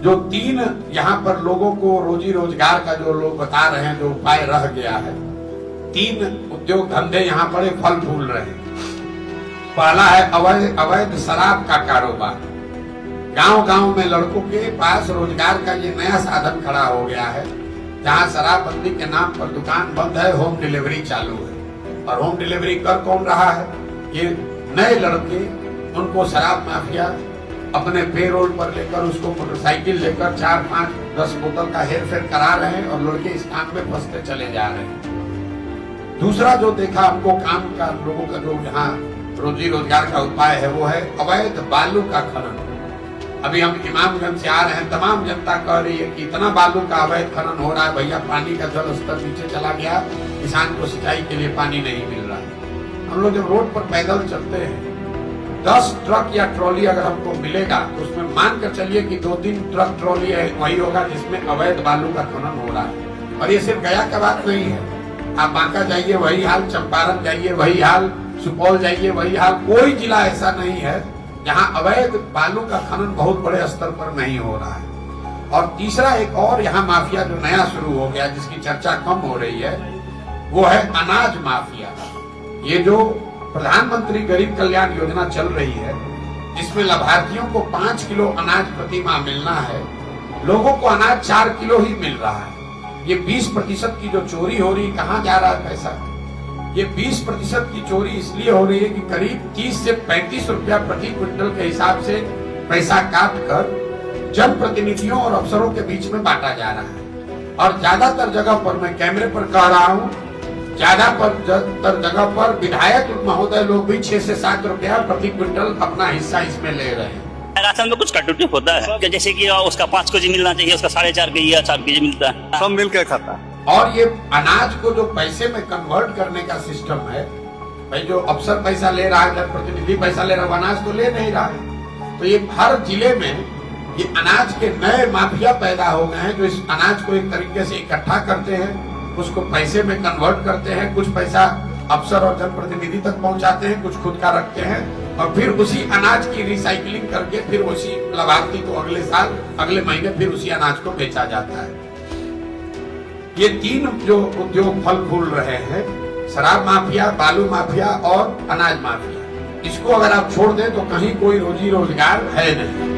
जो तीन यहाँ पर लोगों को रोजी रोजगार का जो लोग बता रहे हैं, जो उपाय रह गया है, तीन उद्योग धंधे यहाँ पर फल फूल रहे हैं। पहला है अवैध शराब का कारोबार। गांव गांव में लड़कों के पास रोजगार का ये नया साधन खड़ा हो गया है, जहां शराबबंदी के नाम पर दुकान बंद है, होम डिलीवरी चालू है। और होम डिलीवरी कर कौन रहा है? ये नए लड़के, उनको शराब माफिया अपने पेरोल पर लेकर, उसको मोटरसाइकिल लेकर 4, 5, 10 बोतल का हेर फेर करा रहे हैं और लड़के इस काम में फंसते चले जा रहे हैं। दूसरा जो देखा हमको काम का, लोगों का जो यहाँ रोजी रोजगार का उपाय है, वो है अवैध बालू का खनन। अभी हम इमामगंज से आ रहे हैं, तमाम जनता कह रही है कि इतना बालू का अवैध खनन हो रहा है, भैया पानी का जल स्तर नीचे चला गया, किसान को सिंचाई के लिए पानी नहीं मिल रहा है। हम लोग जब रोड पर पैदल चलते हैं, 10 ट्रक या ट्रॉली अगर हमको मिलेगा तो उसमें मान कर चलिए कि 2-3 ट्रक ट्रॉली है, वही होगा जिसमें अवैध बालू का खनन हो रहा है। और ये सिर्फ गया का बात नहीं है, आप बांका जाइए वही हाल, चंपारण जाइए वही हाल, सुपौल जाइए वही हाल। कोई जिला ऐसा नहीं है जहां अवैध बालू का खनन बहुत बड़े स्तर पर नहीं हो रहा है। और तीसरा एक और यहाँ माफिया जो नया शुरू हो गया, जिसकी चर्चा कम हो रही है, वो है अनाज माफिया। ये जो प्रधानमंत्री गरीब कल्याण योजना चल रही है, जिसमें लाभार्थियों को 5 किलो अनाज प्रति माह मिलना है, लोगों को अनाज 4 किलो ही मिल रहा है। ये 20% की जो चोरी हो रही, कहाँ जा रहा है पैसा? ये 20% की चोरी इसलिए हो रही है कि करीब 30 से 35 रुपया प्रति क्विंटल के हिसाब से पैसा काट कर जनप्रतिनिधियों और अफसरों के बीच में बांटा जा रहा है। और ज्यादातर जगह पर, मैं कैमरे पर कह रहा हूँ, ज्यादातर जगह पर विधायक महोदय लोग भी 6 से 7 रुपया प्रति क्विंटल अपना हिस्सा इसमें ले रहे हैं। राशन में कुछ कटौती होता है, जैसे कि उसका 5 केजी मिलना चाहिए, उसका 4.5 केजी या 4 केजी मिलता है, सब मिल के खाता है। और ये अनाज को जो पैसे में कन्वर्ट करने का सिस्टम है, भाई जो अफसर पैसा ले रहा है, जनप्रतिनिधि पैसा ले रहा है, अनाज तो ले नहीं रहा है। तो ये हर जिले में ये अनाज के नए माफिया पैदा हो गए हैं, जो इस अनाज को एक तरीके से इकट्ठा करते हैं, उसको पैसे में कन्वर्ट करते हैं, कुछ पैसा अफसर और जनप्रतिनिधि तक पहुंचाते हैं, कुछ खुद का रखते हैं, और फिर उसी अनाज की रिसाइकलिंग करके फिर उसी लाभार्थी को अगले साल, अगले महीने फिर उसी अनाज को बेचा जाता है। ये तीन जो उद्योग फल फूल रहे हैं, शराब माफिया, बालू माफिया और अनाज माफिया, इसको अगर आप छोड़ दें तो कहीं कोई रोजी रोजगार है नहीं।